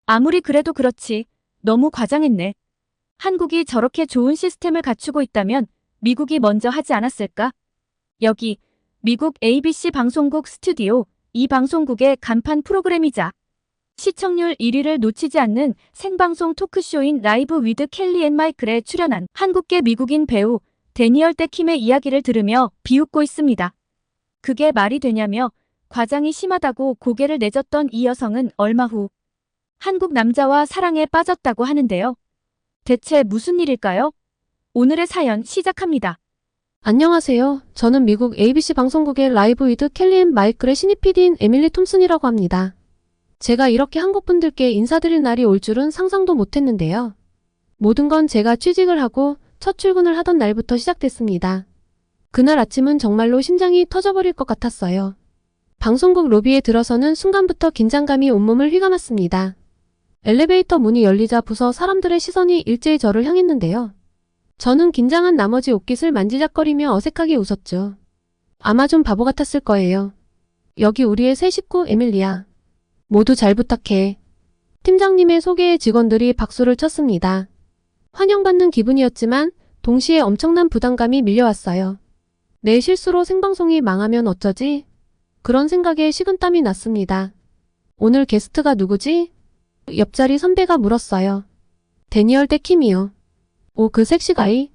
아무리 그래도 그렇지. 너무 과장했네. 한국이 저렇게 좋은 시스템을 갖추고 있다면 미국이 먼저 하지 않았을까? 여기 미국 ABC 방송국 스튜디오, 이 방송국의 간판 프로그램이자 시청률 1위를 놓치지 않는 생방송 토크쇼인 라이브 위드 켈리 앤 마이클에 출연한 한국계 미국인 배우 데니얼 떼킴의 이야기를 들으며 비웃고 있습니다. 그게 말이 되냐며 과장이 심하다고 고개를 내젓던 이 여성은 얼마 후 한국 남자와 사랑에 빠졌다고 하는데요. 대체 무슨 일일까요? 오늘의 사연 시작합니다. 안녕하세요. 저는 미국 ABC 방송국의 라이브 위드 켈리 앤 마이클의 신입 PD인 에밀리 톰슨이라고 합니다. 제가 이렇게 한국 분들께 인사드릴 날이 올 줄은 상상도 못했는데요. 모든 건 제가 취직을 하고 첫 출근을 하던 날부터 시작됐습니다. 그날 아침은 정말로 심장이 터져버릴 것 같았어요. 방송국 로비에 들어서는 순간부터 긴장감이 온몸을 휘감았습니다. 엘리베이터 문이 열리자 부서 사람들의 시선이 일제히 저를 향했는데요. 저는 긴장한 나머지 옷깃을 만지작거리며 어색하게 웃었죠. 아마 좀 바보 같았을 거예요. 여기 우리의 새 식구 에밀리야. 모두 잘 부탁해. 팀장님의 소개에 직원들이 박수를 쳤습니다. 환영받는 기분이었지만 동시에 엄청난 부담감이 밀려왔어요. 내 실수로 생방송이 망하면 어쩌지? 그런 생각에 식은땀이 났습니다. 오늘 게스트가 누구지? 옆자리 선배가 물었어요. 데니얼 떼킴이요. 오, 그 섹시가이?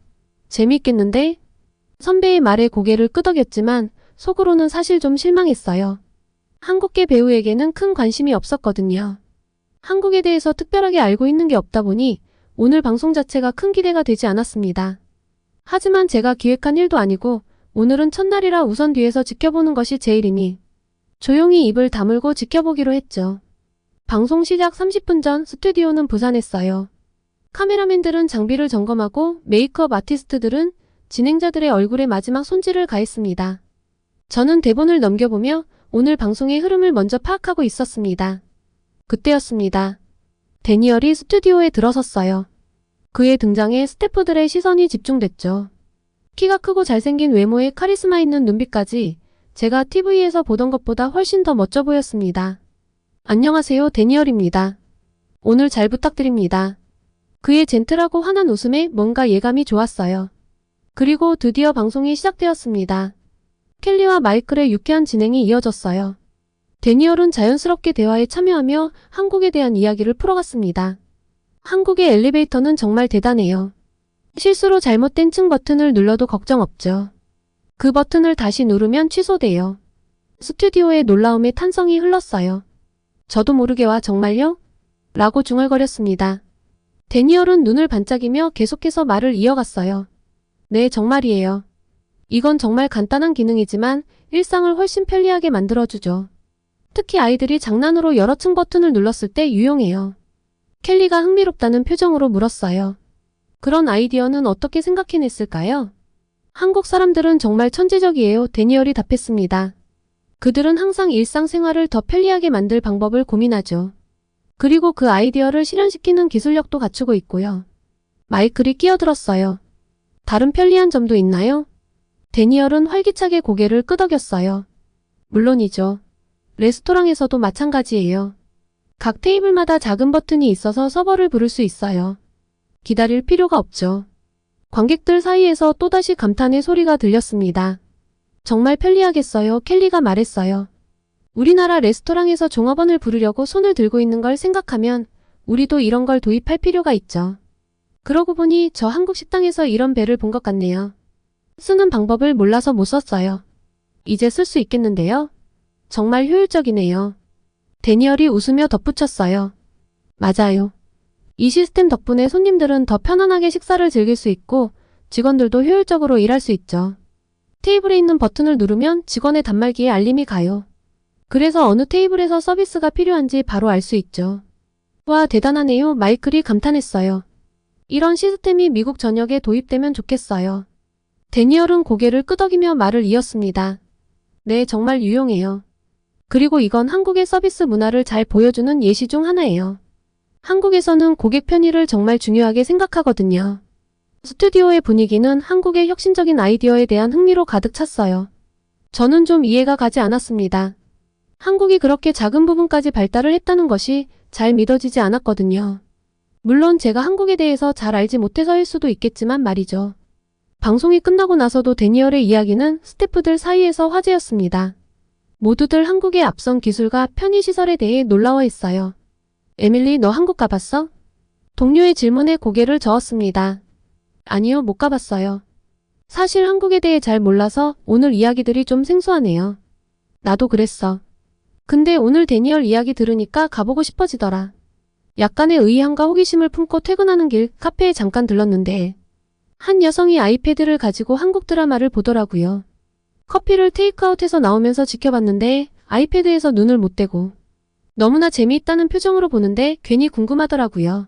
재미있겠는데? 선배의 말에 고개를 끄덕였지만 속으로는 사실 좀 실망했어요. 한국계 배우에게는 큰 관심이 없었거든요. 한국에 대해서 특별하게 알고 있는 게 없다 보니 오늘 방송 자체가 큰 기대가 되지 않았습니다. 하지만 제가 기획한 일도 아니고 오늘은 첫날이라 우선 뒤에서 지켜보는 것이 제일이니 조용히 입을 다물고 지켜보기로 했죠. 방송 시작 30분 전 스튜디오는 부산했어요. 카메라맨들은 장비를 점검하고 메이크업 아티스트들은 진행자들의 얼굴에 마지막 손질을 가했습니다. 저는 대본을 넘겨보며 오늘 방송의 흐름을 먼저 파악하고 있었습니다. 그때였습니다. 데니얼이 스튜디오에 들어섰어요. 그의 등장에 스태프들의 시선이 집중됐죠. 키가 크고 잘생긴 외모에 카리스마 있는 눈빛까지 제가 TV에서 보던 것보다 훨씬 더 멋져 보였습니다. 안녕하세요, 데니얼입니다. 오늘 잘 부탁드립니다. 그의 젠틀하고 환한 웃음에 뭔가 예감이 좋았어요. 그리고 드디어 방송이 시작되었습니다. 켈리와 마이클의 유쾌한 진행이 이어졌어요. 데니얼은 자연스럽게 대화에 참여하며 한국에 대한 이야기를 풀어갔습니다. 한국의 엘리베이터는 정말 대단해요. 실수로 잘못된 층 버튼을 눌러도 걱정 없죠. 그 버튼을 다시 누르면 취소돼요. 스튜디오에 놀라움의 탄성이 흘렀어요. 저도 모르게 와 정말요? 라고 중얼거렸습니다. 데니얼은 눈을 반짝이며 계속해서 말을 이어갔어요. 네, 정말이에요. 이건 정말 간단한 기능이지만 일상을 훨씬 편리하게 만들어주죠. 특히 아이들이 장난으로 여러 층 버튼을 눌렀을 때 유용해요. 켈리가 흥미롭다는 표정으로 물었어요. 그런 아이디어는 어떻게 생각해냈을까요? 한국 사람들은 정말 천재적이에요. 데니얼이 답했습니다. 그들은 항상 일상생활을 더 편리하게 만들 방법을 고민하죠. 그리고 그 아이디어를 실현시키는 기술력도 갖추고 있고요. 마이클이 끼어들었어요. 다른 편리한 점도 있나요? 데니얼은 활기차게 고개를 끄덕였어요. 물론이죠. 레스토랑에서도 마찬가지예요. 각 테이블마다 작은 버튼이 있어서 서버를 부를 수 있어요. 기다릴 필요가 없죠. 관객들 사이에서 또다시 감탄의 소리가 들렸습니다. 정말 편리하겠어요. 켈리가 말했어요. 우리나라 레스토랑에서 종업원을 부르려고 손을 들고 있는 걸 생각하면 우리도 이런 걸 도입할 필요가 있죠. 그러고 보니 저 한국 식당에서 이런 벨을 본 것 같네요. 쓰는 방법을 몰라서 못 썼어요. 이제 쓸 수 있겠는데요? 정말 효율적이네요. 데니얼이 웃으며 덧붙였어요. 맞아요. 이 시스템 덕분에 손님들은 더 편안하게 식사를 즐길 수 있고 직원들도 효율적으로 일할 수 있죠. 테이블에 있는 버튼을 누르면 직원의 단말기에 알림이 가요. 그래서 어느 테이블에서 서비스가 필요한지 바로 알 수 있죠. 와, 대단하네요. 마이클이 감탄했어요. 이런 시스템이 미국 전역에 도입되면 좋겠어요. 데니얼은 고개를 끄덕이며 말을 이었습니다. 네, 정말 유용해요. 그리고 이건 한국의 서비스 문화를 잘 보여주는 예시 중 하나예요. 한국에서는 고객 편의를 정말 중요하게 생각하거든요. 스튜디오의 분위기는 한국의 혁신적인 아이디어에 대한 흥미로 가득 찼어요. 저는 좀 이해가 가지 않았습니다. 한국이 그렇게 작은 부분까지 발달을 했다는 것이 잘 믿어지지 않았거든요. 물론 제가 한국에 대해서 잘 알지 못해서일 수도 있겠지만 말이죠. 방송이 끝나고 나서도 데니얼의 이야기는 스태프들 사이에서 화제였습니다. 모두들 한국의 앞선 기술과 편의시설에 대해 놀라워했어요. 에밀리, 너 한국 가봤어? 동료의 질문에 고개를 저었습니다. 아니요, 못 가봤어요. 사실 한국에 대해 잘 몰라서 오늘 이야기들이 좀 생소하네요. 나도 그랬어. 근데 오늘 데니얼 이야기 들으니까 가보고 싶어지더라. 약간의 의아함과 호기심을 품고 퇴근하는 길 카페에 잠깐 들렀는데 한 여성이 아이패드를 가지고 한국 드라마를 보더라고요. 커피를 테이크아웃해서 나오면서 지켜봤는데 아이패드에서 눈을 못 떼고 너무나 재미있다는 표정으로 보는데 괜히 궁금하더라고요.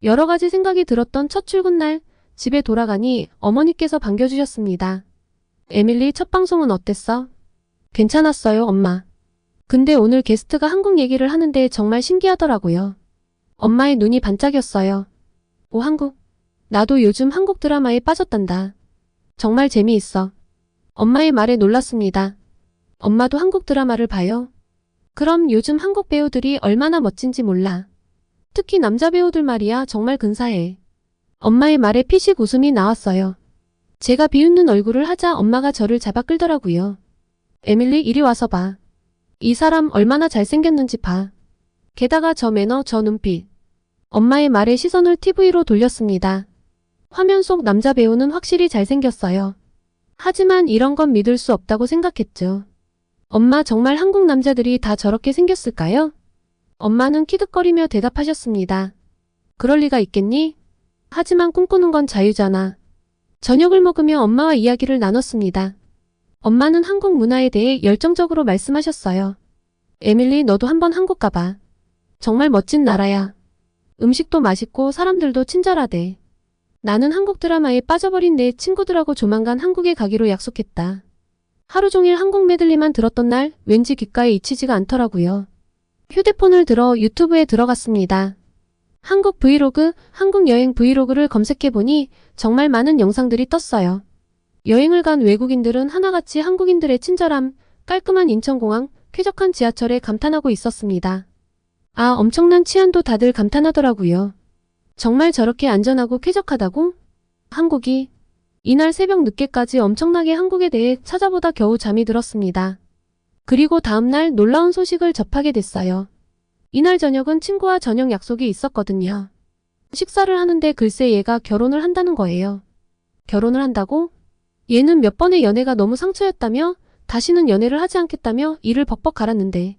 여러 가지 생각이 들었던 첫 출근날 집에 돌아가니 어머니께서 반겨주셨습니다. 에밀리, 첫 방송은 어땠어? 괜찮았어요, 엄마. 근데 오늘 게스트가 한국 얘기를 하는데 정말 신기하더라고요. 엄마의 눈이 반짝였어요. 오, 한국? 나도 요즘 한국 드라마에 빠졌단다. 정말 재미있어. 엄마의 말에 놀랐습니다. 엄마도 한국 드라마를 봐요? 그럼 요즘 한국 배우들이 얼마나 멋진지 몰라. 특히 남자 배우들 말이야 정말 근사해. 엄마의 말에 피식 웃음이 나왔어요. 제가 비웃는 얼굴을 하자 엄마가 저를 잡아 끌더라고요. 에밀리, 이리 와서 봐. 이 사람 얼마나 잘생겼는지 봐. 게다가 저 매너, 저 눈빛. 엄마의 말에 시선을 TV로 돌렸습니다. 화면 속 남자 배우는 확실히 잘생겼어요. 하지만 이런 건 믿을 수 없다고 생각했죠. 엄마, 정말 한국 남자들이 다 저렇게 생겼을까요? 엄마는 키득거리며 대답하셨습니다. 그럴 리가 있겠니? 하지만 꿈꾸는 건 자유잖아. 저녁을 먹으며 엄마와 이야기를 나눴습니다. 엄마는 한국 문화에 대해 열정적으로 말씀하셨어요. 에밀리, 너도 한번 한국 가봐. 정말 멋진 나라야. 음식도 맛있고 사람들도 친절하대. 나는 한국 드라마에 빠져버린 내 친구들하고 조만간 한국에 가기로 약속했다. 하루 종일 한국 메들리만 들었던 날 왠지 귓가에 잊히지가 않더라고요. 휴대폰을 들어 유튜브에 들어갔습니다. 한국 브이로그, 한국 여행 브이로그를 검색해보니 정말 많은 영상들이 떴어요. 여행을 간 외국인들은 하나같이 한국인들의 친절함, 깔끔한 인천공항, 쾌적한 지하철에 감탄하고 있었습니다. 아, 엄청난 치안도 다들 감탄하더라고요. 정말 저렇게 안전하고 쾌적하다고? 한국이? 이날 새벽 늦게까지 엄청나게 한국에 대해 찾아보다 겨우 잠이 들었습니다. 그리고 다음날 놀라운 소식을 접하게 됐어요. 이날 저녁은 친구와 저녁 약속이 있었거든요. 식사를 하는데 글쎄 얘가 결혼을 한다는 거예요. 결혼을 한다고? 얘는 몇 번의 연애가 너무 상처였다며 다시는 연애를 하지 않겠다며 이를 벅벅 갈았는데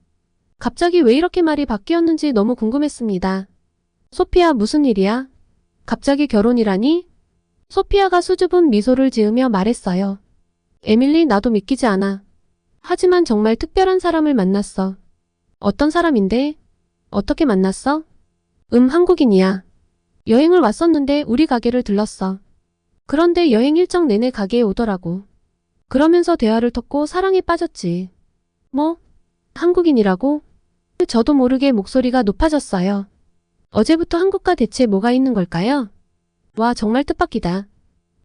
갑자기 왜 이렇게 말이 바뀌었는지 너무 궁금했습니다. 소피아, 무슨 일이야? 갑자기 결혼이라니? 소피아가 수줍은 미소를 지으며 말했어요. 에밀리, 나도 믿기지 않아. 하지만 정말 특별한 사람을 만났어. 어떤 사람인데? 어떻게 만났어? 한국인이야. 여행을 왔었는데 우리 가게를 들렀어. 그런데 여행 일정 내내 가게에 오더라고. 그러면서 대화를 텄고 사랑에 빠졌지. 뭐? 한국인이라고? 저도 모르게 목소리가 높아졌어요. 어제부터 한국과 대체 뭐가 있는 걸까요? 와, 정말 뜻밖이다.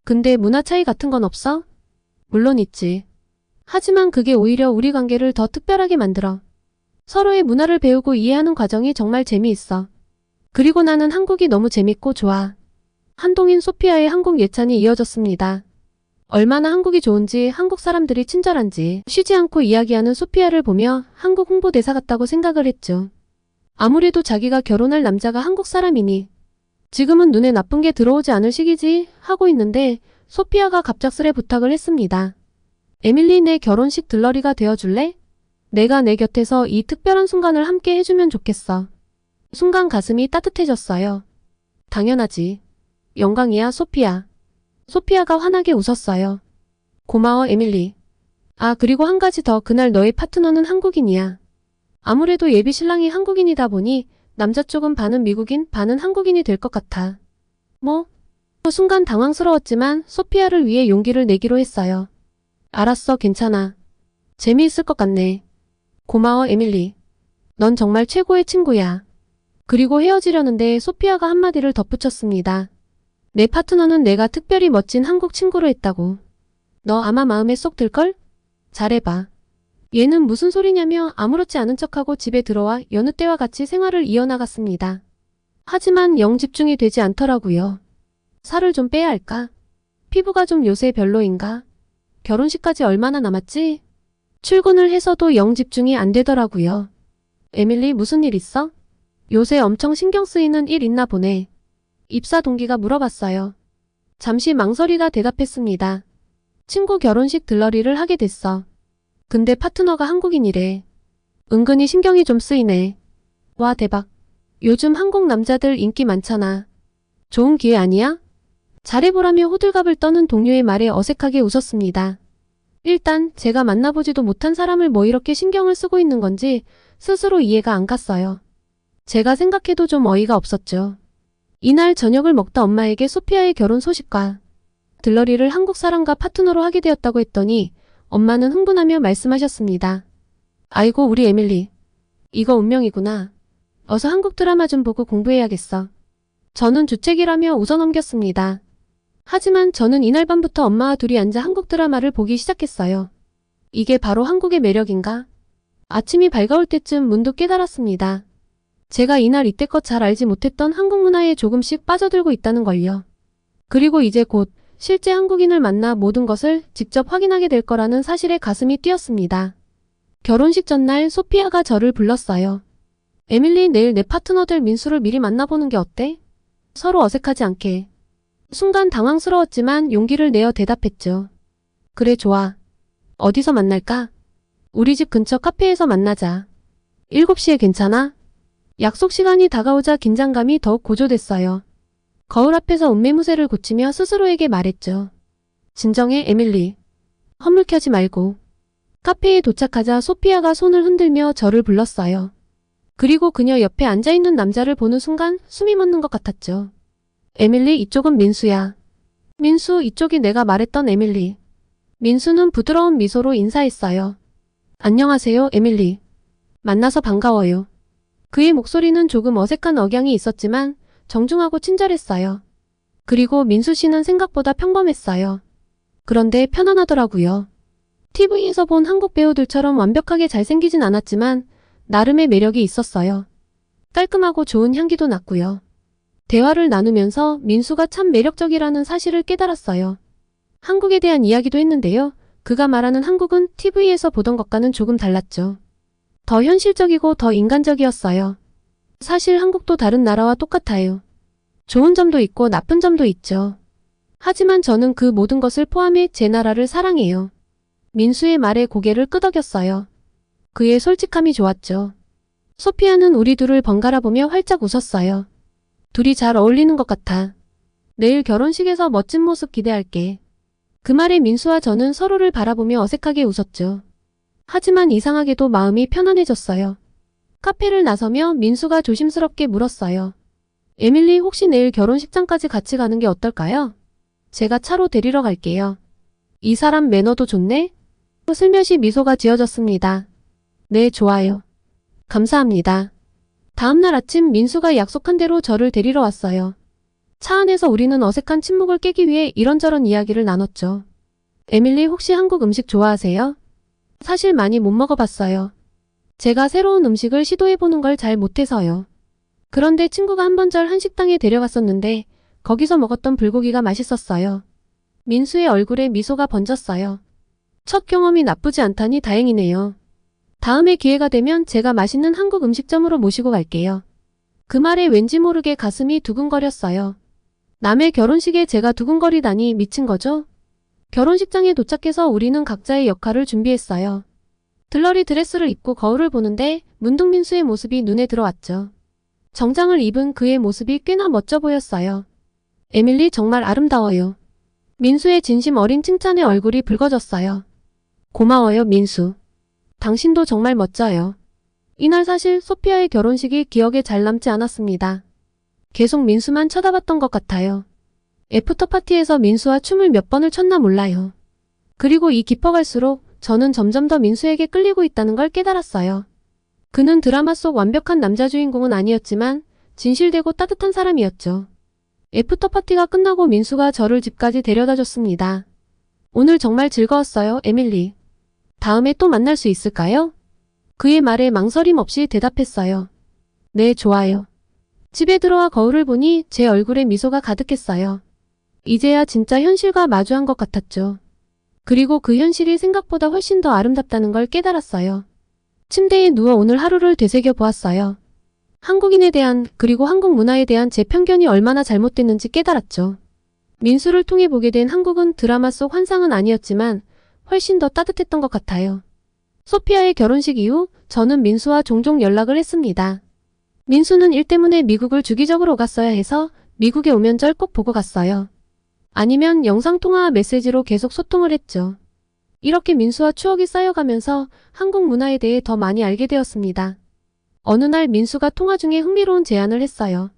근데 문화 차이 같은 건 없어? 물론 있지. 하지만 그게 오히려 우리 관계를 더 특별하게 만들어. 서로의 문화를 배우고 이해하는 과정이 정말 재미있어. 그리고 나는 한국이 너무 재밌고 좋아. 한동인 소피아의 한국 예찬이 이어졌습니다. 얼마나 한국이 좋은지, 한국 사람들이 친절한지 쉬지 않고 이야기하는 소피아를 보며 한국 홍보대사 같다고 생각을 했죠. 아무래도 자기가 결혼할 남자가 한국 사람이니 지금은 눈에 나쁜 게 들어오지 않을 시기지 하고 있는데 소피아가 갑작스레 부탁을 했습니다. 에밀리, 내 결혼식 들러리가 되어줄래? 내가 내 곁에서 이 특별한 순간을 함께 해주면 좋겠어. 순간 가슴이 따뜻해졌어요. 당연하지. 영광이야, 소피아. 소피아가 환하게 웃었어요. 고마워, 에밀리. 아, 그리고 한 가지 더, 그날 너의 파트너는 한국인이야. 아무래도 예비 신랑이 한국인이다 보니 남자 쪽은 반은 미국인, 반은 한국인이 될 것 같아. 뭐? 순간 당황스러웠지만 소피아를 위해 용기를 내기로 했어요. 알았어, 괜찮아. 재미있을 것 같네. 고마워, 에밀리. 넌 정말 최고의 친구야. 그리고 헤어지려는데 소피아가 한마디를 덧붙였습니다. 내 파트너는 내가 특별히 멋진 한국 친구로 했다고. 너 아마 마음에 쏙 들걸? 잘해봐. 얘는 무슨 소리냐며 아무렇지 않은 척하고 집에 들어와 여느 때와 같이 생활을 이어나갔습니다. 하지만 영 집중이 되지 않더라고요. 살을 좀 빼야 할까? 피부가 좀 요새 별로인가? 결혼식까지 얼마나 남았지? 출근을 해서도 영 집중이 안 되더라고요. 에밀리, 무슨 일 있어? 요새 엄청 신경 쓰이는 일 있나 보네. 입사 동기가 물어봤어요. 잠시 망설이다 대답했습니다. 친구 결혼식 들러리를 하게 됐어. 근데 파트너가 한국인이래. 은근히 신경이 좀 쓰이네. 와, 대박. 요즘 한국 남자들 인기 많잖아. 좋은 기회 아니야? 잘해보라며 호들갑을 떠는 동료의 말에 어색하게 웃었습니다. 일단 제가 만나보지도 못한 사람을 뭐 이렇게 신경을 쓰고 있는 건지 스스로 이해가 안 갔어요. 제가 생각해도 좀 어이가 없었죠. 이날 저녁을 먹다 엄마에게 소피아의 결혼 소식과 들러리를 한국 사람과 파트너로 하게 되었다고 했더니 엄마는 흥분하며 말씀하셨습니다. 아이고, 우리 에밀리. 이거 운명이구나. 어서 한국 드라마 좀 보고 공부해야겠어. 저는 주책이라며 웃어넘겼습니다. 하지만 저는 이날 밤부터 엄마와 둘이 앉아 한국 드라마를 보기 시작했어요. 이게 바로 한국의 매력인가? 아침이 밝아올 때쯤 문득 깨달았습니다. 제가 이날 이때껏 잘 알지 못했던 한국 문화에 조금씩 빠져들고 있다는 걸요. 그리고 이제 곧 실제 한국인을 만나 모든 것을 직접 확인하게 될 거라는 사실에 가슴이 뛰었습니다. 결혼식 전날 소피아가 저를 불렀어요. 에밀리, 내일 내 파트너들 민수를 미리 만나보는 게 어때? 서로 어색하지 않게. 순간 당황스러웠지만 용기를 내어 대답했죠. 그래, 좋아. 어디서 만날까? 우리 집 근처 카페에서 만나자. 7시에 괜찮아? 약속 시간이 다가오자 긴장감이 더욱 고조됐어요. 거울 앞에서 옷매무새를 고치며 스스로에게 말했죠. 진정해, 에밀리. 허물케 하지 말고. 카페에 도착하자 소피아가 손을 흔들며 저를 불렀어요. 그리고 그녀 옆에 앉아있는 남자를 보는 순간 숨이 멎는 것 같았죠. 에밀리, 이쪽은 민수야. 민수, 이쪽이 내가 말했던 에밀리. 민수는 부드러운 미소로 인사했어요. 안녕하세요, 에밀리. 만나서 반가워요. 그의 목소리는 조금 어색한 억양이 있었지만 정중하고 친절했어요. 그리고 민수 씨는 생각보다 평범했어요. 그런데 편안하더라고요. TV에서 본 한국 배우들처럼 완벽하게 잘생기진 않았지만 나름의 매력이 있었어요. 깔끔하고 좋은 향기도 났고요. 대화를 나누면서 민수가 참 매력적이라는 사실을 깨달았어요. 한국에 대한 이야기도 했는데요. 그가 말하는 한국은 TV에서 보던 것과는 조금 달랐죠. 더 현실적이고 더 인간적이었어요. 사실 한국도 다른 나라와 똑같아요. 좋은 점도 있고 나쁜 점도 있죠. 하지만 저는 그 모든 것을 포함해 제 나라를 사랑해요. 민수의 말에 고개를 끄덕였어요. 그의 솔직함이 좋았죠. 소피아는 우리 둘을 번갈아 보며 활짝 웃었어요. 둘이 잘 어울리는 것 같아. 내일 결혼식에서 멋진 모습 기대할게. 그 말에 민수와 저는 서로를 바라보며 어색하게 웃었죠. 하지만 이상하게도 마음이 편안해졌어요. 카페를 나서며 민수가 조심스럽게 물었어요. 에밀리, 혹시 내일 결혼식장까지 같이 가는 게 어떨까요? 제가 차로 데리러 갈게요. 이 사람 매너도 좋네? 슬며시 미소가 지어졌습니다. 네, 좋아요. 감사합니다. 다음날 아침 민수가 약속한 대로 저를 데리러 왔어요. 차 안에서 우리는 어색한 침묵을 깨기 위해 이런저런 이야기를 나눴죠. 에밀리, 혹시 한국 음식 좋아하세요? 사실 많이 못 먹어봤어요. 제가 새로운 음식을 시도해보는 걸 잘 못해서요. 그런데 친구가 한 번 절 한식당에 데려갔었는데 거기서 먹었던 불고기가 맛있었어요. 민수의 얼굴에 미소가 번졌어요. 첫 경험이 나쁘지 않다니 다행이네요. 다음에 기회가 되면 제가 맛있는 한국 음식점으로 모시고 갈게요. 그 말에 왠지 모르게 가슴이 두근거렸어요. 남의 결혼식에 제가 두근거리다니 미친 거죠? 결혼식장에 도착해서 우리는 각자의 역할을 준비했어요. 들러리 드레스를 입고 거울을 보는데 문득 민수의 모습이 눈에 들어왔죠. 정장을 입은 그의 모습이 꽤나 멋져 보였어요. 에밀리, 정말 아름다워요. 민수의 진심 어린 칭찬에 얼굴이 붉어졌어요. 고마워요, 민수. 당신도 정말 멋져요. 이날 사실 소피아의 결혼식이 기억에 잘 남지 않았습니다. 계속 민수만 쳐다봤던 것 같아요. 애프터 파티에서 민수와 춤을 몇 번을 췄나 몰라요. 그리고 이 깊어갈수록 저는 점점 더 민수에게 끌리고 있다는 걸 깨달았어요. 그는 드라마 속 완벽한 남자 주인공은 아니었지만 진실되고 따뜻한 사람이었죠. 애프터 파티가 끝나고 민수가 저를 집까지 데려다 줬습니다. 오늘 정말 즐거웠어요, 에밀리. 다음에 또 만날 수 있을까요? 그의 말에 망설임 없이 대답했어요. 네, 좋아요. 집에 들어와 거울을 보니 제 얼굴에 미소가 가득했어요. 이제야 진짜 현실과 마주한 것 같았죠. 그리고 그 현실이 생각보다 훨씬 더 아름답다는 걸 깨달았어요. 침대에 누워 오늘 하루를 되새겨 보았어요. 한국인에 대한 그리고 한국 문화에 대한 제 편견이 얼마나 잘못됐는지 깨달았죠. 민수를 통해 보게 된 한국은 드라마 속 환상은 아니었지만 훨씬 더 따뜻했던 것 같아요. 소피아의 결혼식 이후 저는 민수와 종종 연락을 했습니다. 민수는 일 때문에 미국을 주기적으로 갔어야 해서 미국에 오면 절 꼭 보고 갔어요. 아니면 영상통화 메시지로 계속 소통을 했죠. 이렇게 민수와 추억이 쌓여가면서 한국 문화에 대해 더 많이 알게 되었습니다. 어느 날 민수가 통화 중에 흥미로운 제안을 했어요.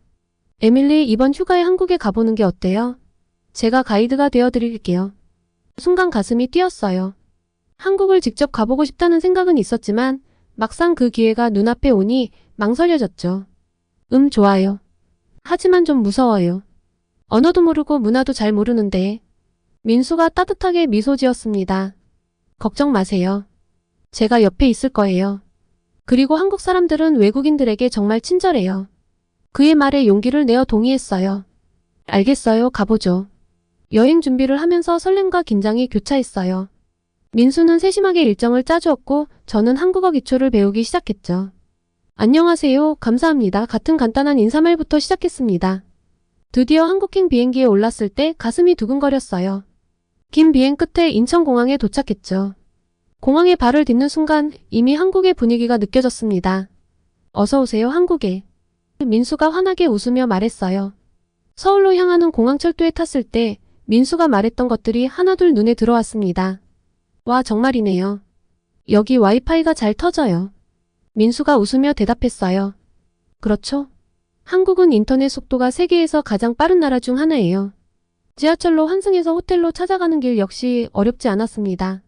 에밀리, 이번 휴가에 한국에 가보는 게 어때요? 제가 가이드가 되어드릴게요. 순간 가슴이 뛰었어요. 한국을 직접 가보고 싶다는 생각은 있었지만 막상 그 기회가 눈앞에 오니 망설여졌죠. 좋아요. 하지만 좀 무서워요. 언어도 모르고 문화도 잘 모르는데. 민수가 따뜻하게 미소 지었습니다. 걱정 마세요. 제가 옆에 있을 거예요. 그리고 한국 사람들은 외국인들에게 정말 친절해요. 그의 말에 용기를 내어 동의했어요. 알겠어요, 가보죠. 여행 준비를 하면서 설렘과 긴장이 교차했어요. 민수는 세심하게 일정을 짜주었고 저는 한국어 기초를 배우기 시작했죠. 안녕하세요, 감사합니다 같은 간단한 인사말부터 시작했습니다. 드디어 한국행 비행기에 올랐을 때 가슴이 두근거렸어요. 긴 비행 끝에 인천공항에 도착했죠. 공항에 발을 딛는 순간 이미 한국의 분위기가 느껴졌습니다. 어서 오세요, 한국에. 민수가 환하게 웃으며 말했어요. 서울로 향하는 공항철도에 탔을 때 민수가 말했던 것들이 하나둘 눈에 들어왔습니다. 와, 정말이네요. 여기 와이파이가 잘 터져요. 민수가 웃으며 대답했어요. 그렇죠. 한국은 인터넷 속도가 세계에서 가장 빠른 나라 중 하나예요. 지하철로 환승해서 호텔로 찾아가는 길 역시 어렵지 않았습니다.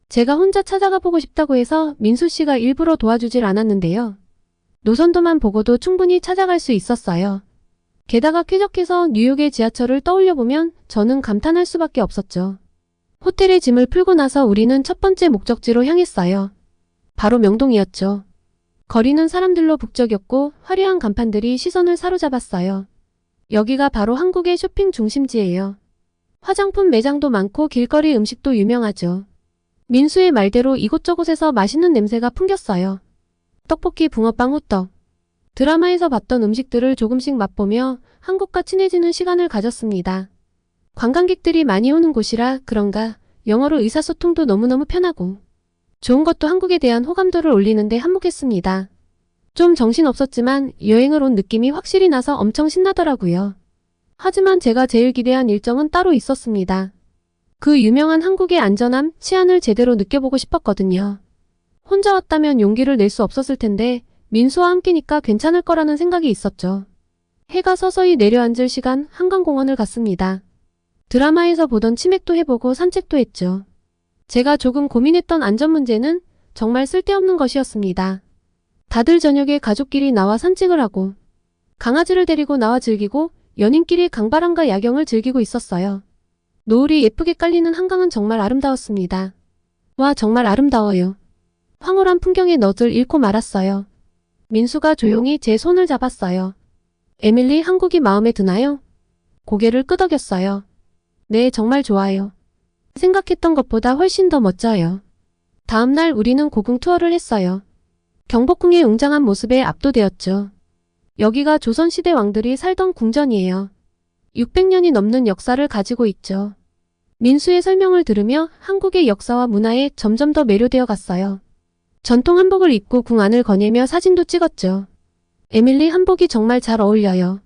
제가 혼자 찾아가 보고 싶다고 해서 민수 씨가 일부러 도와주질 않았는데요. 노선도만 보고도 충분히 찾아갈 수 있었어요. 게다가 쾌적해서 뉴욕의 지하철을 떠올려보면 저는 감탄할 수밖에 없었죠. 호텔에 짐을 풀고 나서 우리는 첫 번째 목적지로 향했어요. 바로 명동이었죠. 거리는 사람들로 북적였고 화려한 간판들이 시선을 사로잡았어요. 여기가 바로 한국의 쇼핑 중심지예요. 화장품 매장도 많고 길거리 음식도 유명하죠. 민수의 말대로 이곳저곳에서 맛있는 냄새가 풍겼어요. 떡볶이, 붕어빵, 호떡. 드라마에서 봤던 음식들을 조금씩 맛보며 한국과 친해지는 시간을 가졌습니다. 관광객들이 많이 오는 곳이라 그런가 영어로 의사소통도 너무너무 편하고 좋은 것도 한국에 대한 호감도를 올리는데 한몫했습니다. 좀 정신없었지만 여행을 온 느낌이 확실히 나서 엄청 신나더라고요. 하지만 제가 제일 기대한 일정은 따로 있었습니다. 그 유명한 한국의 안전함, 치안을 제대로 느껴보고 싶었거든요. 혼자 왔다면 용기를 낼 수 없었을 텐데 민수와 함께니까 괜찮을 거라는 생각이 있었죠. 해가 서서히 내려앉을 시간 한강공원을 갔습니다. 드라마에서 보던 치맥도 해보고 산책도 했죠. 제가 조금 고민했던 안전 문제는 정말 쓸데없는 것이었습니다. 다들 저녁에 가족끼리 나와 산책을 하고 강아지를 데리고 나와 즐기고 연인끼리 강바람과 야경을 즐기고 있었어요. 노을이 예쁘게 깔리는 한강은 정말 아름다웠습니다. 와, 정말 아름다워요. 황홀한 풍경에 너들 잃고 말았어요. 민수가 조용히 제 손을 잡았어요. 에밀리, 한국이 마음에 드나요? 고개를 끄덕였어요. 네, 정말 좋아요. 생각했던 것보다 훨씬 더 멋져요. 다음날 우리는 고궁 투어를 했어요. 경복궁의 웅장한 모습에 압도되었죠. 여기가 조선시대 왕들이 살던 궁전이에요. 600년이 넘는 역사를 가지고 있죠. 민수의 설명을 들으며 한국의 역사와 문화에 점점 더 매료되어 갔어요. 전통 한복을 입고 궁 안을 거닐며 사진도 찍었죠. 에밀리, 한복이 정말 잘 어울려요.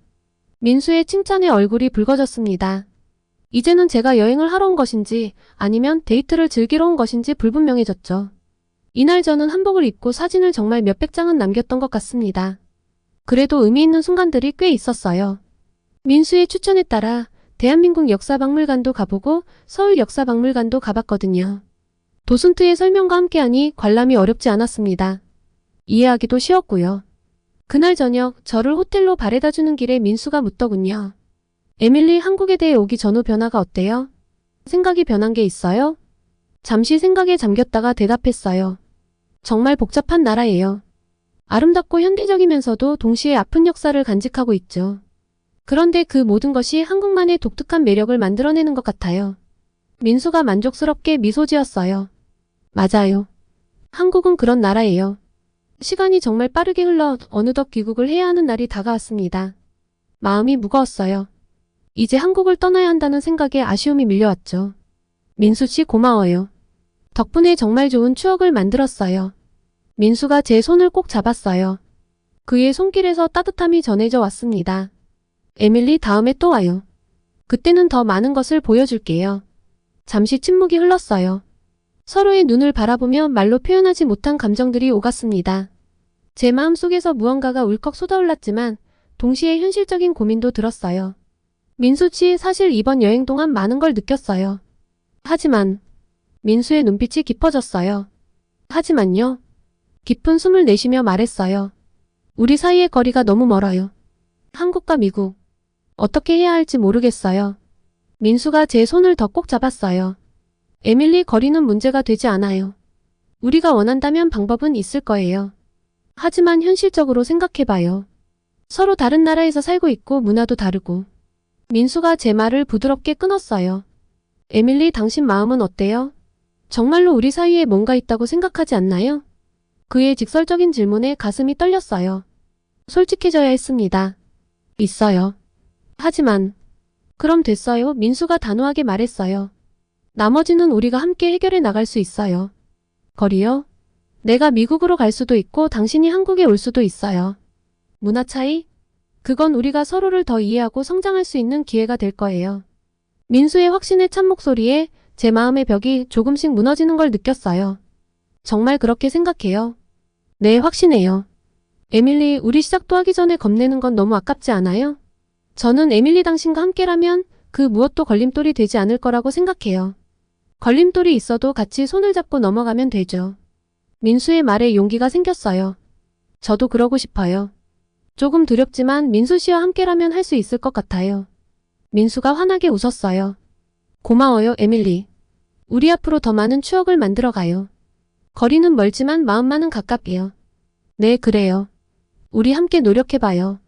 민수의 칭찬에 얼굴이 붉어졌습니다. 이제는 제가 여행을 하러 온 것인지 아니면 데이트를 즐기러 온 것인지 불분명해졌죠. 이날 저는 한복을 입고 사진을 정말 몇백 장은 남겼던 것 같습니다. 그래도 의미 있는 순간들이 꽤 있었어요. 민수의 추천에 따라 대한민국 역사박물관도 가보고 서울 역사박물관도 가봤거든요. 도슨트의 설명과 함께하니 관람이 어렵지 않았습니다. 이해하기도 쉬웠고요. 그날 저녁 저를 호텔로 바래다주는 길에 민수가 묻더군요. 에밀리, 한국에 대해 오기 전후 변화가 어때요? 생각이 변한 게 있어요? 잠시 생각에 잠겼다가 대답했어요. 정말 복잡한 나라예요. 아름답고 현대적이면서도 동시에 아픈 역사를 간직하고 있죠. 그런데 그 모든 것이 한국만의 독특한 매력을 만들어내는 것 같아요. 민수가 만족스럽게 미소 지었어요. 맞아요. 한국은 그런 나라예요. 시간이 정말 빠르게 흘러 어느덧 귀국을 해야 하는 날이 다가왔습니다. 마음이 무거웠어요. 이제 한국을 떠나야 한다는 생각에 아쉬움이 밀려왔죠. 민수 씨 고마워요. 덕분에 정말 좋은 추억을 만들었어요. 민수가 제 손을 꼭 잡았어요. 그의 손길에서 따뜻함이 전해져 왔습니다. 에밀리, 다음에 또 와요. 그때는 더 많은 것을 보여줄게요. 잠시 침묵이 흘렀어요. 서로의 눈을 바라보며 말로 표현하지 못한 감정들이 오갔습니다. 제 마음속에서 무언가가 울컥 쏟아올랐지만 동시에 현실적인 고민도 들었어요. 민수 씨, 사실 이번 여행 동안 많은 걸 느꼈어요. 하지만 민수의 눈빛이 깊어졌어요. 하지만요. 깊은 숨을 내쉬며 말했어요. 우리 사이의 거리가 너무 멀어요. 한국과 미국. 어떻게 해야 할지 모르겠어요. 민수가 제 손을 더 꼭 잡았어요. 에밀리, 거리는 문제가 되지 않아요. 우리가 원한다면 방법은 있을 거예요. 하지만 현실적으로 생각해봐요. 서로 다른 나라에서 살고 있고 문화도 다르고. 민수가 제 말을 부드럽게 끊었어요. 에밀리, 당신 마음은 어때요? 정말로 우리 사이에 뭔가 있다고 생각하지 않나요? 그의 직설적인 질문에 가슴이 떨렸어요. 솔직해져야 했습니다. 있어요. 하지만 그럼 됐어요. 민수가 단호하게 말했어요. 나머지는 우리가 함께 해결해 나갈 수 있어요. 거리요? 내가 미국으로 갈 수도 있고 당신이 한국에 올 수도 있어요. 문화 차이? 그건 우리가 서로를 더 이해하고 성장할 수 있는 기회가 될 거예요. 민수의 확신에 찬 목소리에 제 마음의 벽이 조금씩 무너지는 걸 느꼈어요. 정말 그렇게 생각해요. 네, 확신해요. 에밀리, 우리 시작도 하기 전에 겁내는 건 너무 아깝지 않아요? 저는 에밀리 당신과 함께라면 그 무엇도 걸림돌이 되지 않을 거라고 생각해요. 걸림돌이 있어도 같이 손을 잡고 넘어가면 되죠. 민수의 말에 용기가 생겼어요. 저도 그러고 싶어요. 조금 두렵지만 민수 씨와 함께라면 할 수 있을 것 같아요. 민수가 환하게 웃었어요. 고마워요, 에밀리. 우리 앞으로 더 많은 추억을 만들어가요. 거리는 멀지만 마음만은 가깝게요. 네, 그래요. 우리 함께 노력해봐요.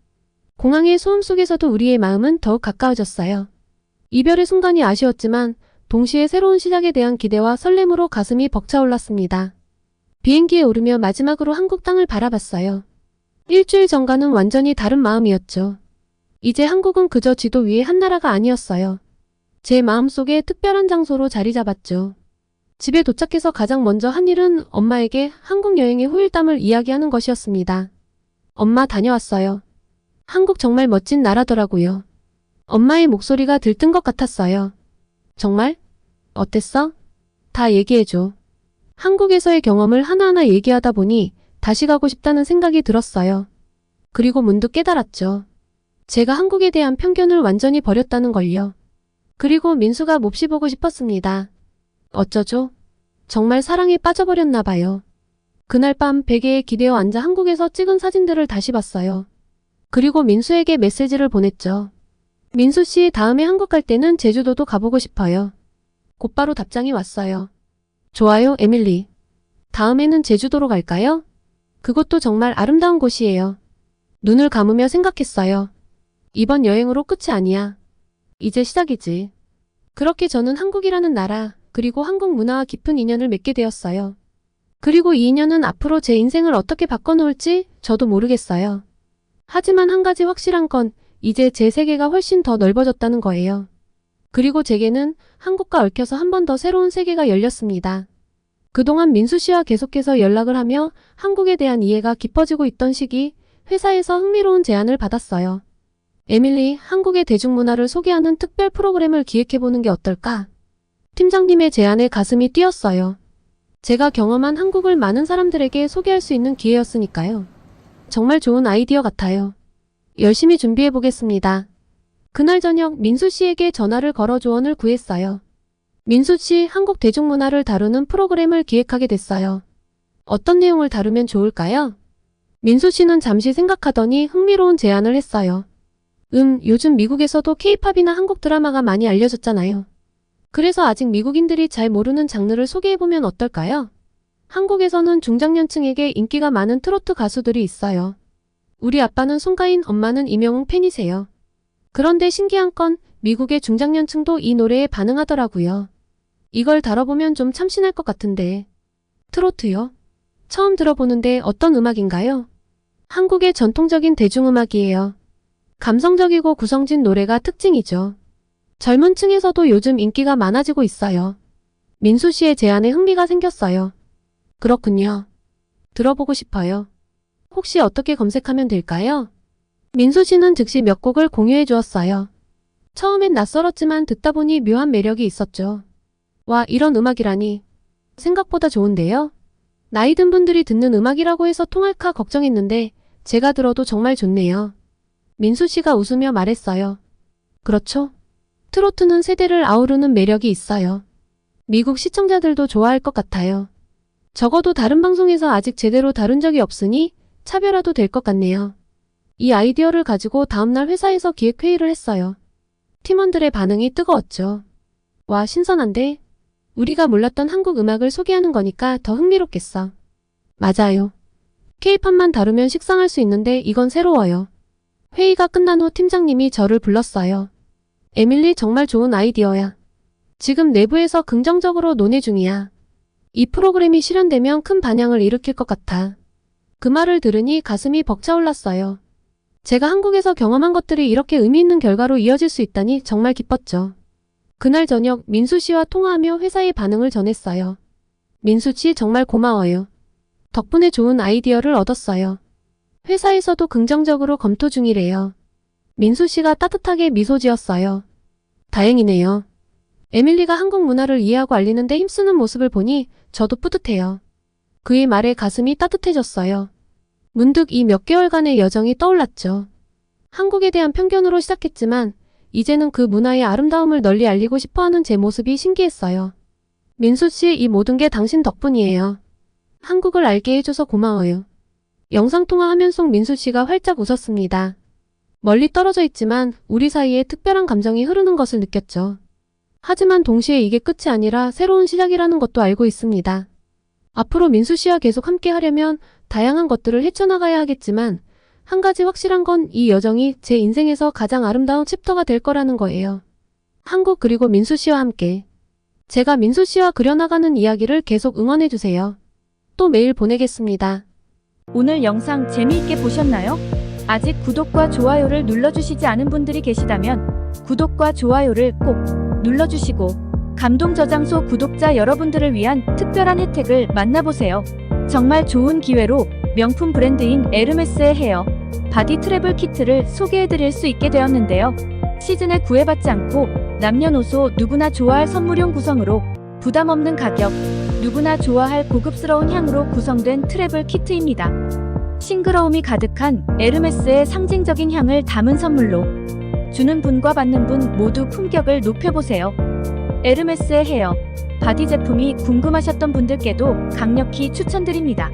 공항의 소음 속에서도 우리의 마음은 더욱 가까워졌어요. 이별의 순간이 아쉬웠지만 동시에 새로운 시작에 대한 기대와 설렘으로 가슴이 벅차올랐습니다. 비행기에 오르며 마지막으로 한국 땅을 바라봤어요. 일주일 전과는 완전히 다른 마음이었죠. 이제 한국은 그저 지도 위의 한 나라가 아니었어요. 제 마음속에 특별한 장소로 자리 잡았죠. 집에 도착해서 가장 먼저 한 일은 엄마에게 한국 여행의 후일담을 이야기하는 것이었습니다. 엄마, 다녀왔어요. 한국 정말 멋진 나라더라고요. 엄마의 목소리가 들뜬 것 같았어요. 정말? 어땠어? 다 얘기해줘. 한국에서의 경험을 하나하나 얘기하다 보니 다시 가고 싶다는 생각이 들었어요. 그리고 문득 깨달았죠. 제가 한국에 대한 편견을 완전히 버렸다는 걸요. 그리고 민수가 몹시 보고 싶었습니다. 어쩌죠? 정말 사랑에 빠져버렸나 봐요. 그날 밤 베개에 기대어 앉아 한국에서 찍은 사진들을 다시 봤어요. 그리고 민수에게 메시지를 보냈죠. 민수 씨, 다음에 한국 갈 때는 제주도도 가보고 싶어요. 곧바로 답장이 왔어요. 좋아요, 에밀리. 다음에는 제주도로 갈까요? 그곳도 정말 아름다운 곳이에요. 눈을 감으며 생각했어요. 이번 여행으로 끝이 아니야. 이제 시작이지. 그렇게 저는 한국이라는 나라, 그리고 한국 문화와 깊은 인연을 맺게 되었어요. 그리고 이 인연은 앞으로 제 인생을 어떻게 바꿔놓을지 저도 모르겠어요. 하지만 한 가지 확실한 건 이제 제 세계가 훨씬 더 넓어졌다는 거예요. 그리고 제게는 한국과 얽혀서 한 번 더 새로운 세계가 열렸습니다. 그동안 민수 씨와 계속해서 연락을 하며 한국에 대한 이해가 깊어지고 있던 시기, 회사에서 흥미로운 제안을 받았어요. 에밀리, 한국의 대중문화를 소개하는 특별 프로그램을 기획해보는 게 어떨까? 팀장님의 제안에 가슴이 뛰었어요. 제가 경험한 한국을 많은 사람들에게 소개할 수 있는 기회였으니까요. 정말 좋은 아이디어 같아요. 열심히 준비해보겠습니다. 그날 저녁 민수 씨에게 전화를 걸어 조언을 구했어요. 민수 씨, 한국 대중문화를 다루는 프로그램을 기획하게 됐어요. 어떤 내용을 다루면 좋을까요? 민수 씨는 잠시 생각하더니 흥미로운 제안을 했어요. 요즘 미국에서도 케이팝이나 한국 드라마가 많이 알려졌잖아요. 그래서 아직 미국인들이 잘 모르는 장르를 소개해보면 어떨까요? 한국에서는 중장년층에게 인기가 많은 트로트 가수들이 있어요. 우리 아빠는 송가인, 엄마는 임영웅 팬이세요. 그런데 신기한 건 미국의 중장년층도 이 노래에 반응하더라고요. 이걸 다뤄보면 좀 참신할 것 같은데. 트로트요? 처음 들어보는데 어떤 음악인가요? 한국의 전통적인 대중음악이에요. 감성적이고 구성진 노래가 특징이죠. 젊은 층에서도 요즘 인기가 많아지고 있어요. 민수 씨의 제안에 흥미가 생겼어요. 그렇군요. 들어보고 싶어요. 혹시 어떻게 검색하면 될까요? 민수 씨는 즉시 몇 곡을 공유해 주었어요. 처음엔 낯설었지만 듣다 보니 묘한 매력이 있었죠. 와, 이런 음악이라니. 생각보다 좋은데요? 나이 든 분들이 듣는 음악이라고 해서 통할까 걱정했는데 제가 들어도 정말 좋네요. 민수 씨가 웃으며 말했어요. 그렇죠. 트로트는 세대를 아우르는 매력이 있어요. 미국 시청자들도 좋아할 것 같아요. 적어도 다른 방송에서 아직 제대로 다룬 적이 없으니 차별화도 될 것 같네요. 이 아이디어를 가지고 다음날 회사에서 기획회의를 했어요. 팀원들의 반응이 뜨거웠죠. 와, 신선한데? 우리가 몰랐던 한국 음악을 소개하는 거니까 더 흥미롭겠어. 맞아요. K-팝만 다루면 식상할 수 있는데 이건 새로워요. 회의가 끝난 후 팀장님이 저를 불렀어요. 에밀리, 정말 좋은 아이디어야. 지금 내부에서 긍정적으로 논의 중이야. 이 프로그램이 실현되면 큰 반향을 일으킬 것 같아. 그 말을 들으니 가슴이 벅차올랐어요. 제가 한국에서 경험한 것들이 이렇게 의미 있는 결과로 이어질 수 있다니 정말 기뻤죠. 그날 저녁 민수 씨와 통화하며 회사의 반응을 전했어요. 민수 씨, 정말 고마워요. 덕분에 좋은 아이디어를 얻었어요. 회사에서도 긍정적으로 검토 중이래요. 민수 씨가 따뜻하게 미소 지었어요. 다행이네요. 에밀리가 한국 문화를 이해하고 알리는데 힘쓰는 모습을 보니 저도 뿌듯해요. 그의 말에 가슴이 따뜻해졌어요. 문득 이 몇 개월간의 여정이 떠올랐죠. 한국에 대한 편견으로 시작했지만 이제는 그 문화의 아름다움을 널리 알리고 싶어하는 제 모습이 신기했어요. 민수 씨, 이 모든 게 당신 덕분이에요. 한국을 알게 해줘서 고마워요. 영상통화화면 속 민수 씨가 활짝 웃었습니다. 멀리 떨어져 있지만 우리 사이에 특별한 감정이 흐르는 것을 느꼈죠. 하지만 동시에 이게 끝이 아니라 새로운 시작이라는 것도 알고 있습니다. 앞으로 민수 씨와 계속 함께 하려면 다양한 것들을 헤쳐나가야 하겠지만 한 가지 확실한 건 이 여정이 제 인생에서 가장 아름다운 챕터가 될 거라는 거예요. 한국 그리고 민수 씨와 함께. 제가 민수 씨와 그려나가는 이야기를 계속 응원해주세요. 또 메일 보내겠습니다. 오늘 영상 재미있게 보셨나요? 아직 구독과 좋아요를 눌러주시지 않은 분들이 계시다면 구독과 좋아요를 꼭 눌러주시고 감동 저장소 구독자 여러분들을 위한 특별한 혜택을 만나보세요. 정말 좋은 기회로 명품 브랜드인 에르메스의 헤어 바디 트래블 키트를 소개해드릴 수 있게 되었는데요. 시즌에 구애받지 않고 남녀노소 누구나 좋아할 선물용 구성으로 부담 없는 가격, 누구나 좋아할 고급스러운 향으로 구성된 트래블 키트입니다. 싱그러움이 가득한 에르메스의 상징적인 향을 담은 선물로 주는 분과 받는 분 모두 품격을 높여보세요. 에르메스의 헤어 바디 제품이 궁금하셨던 분들께도 강력히 추천드립니다.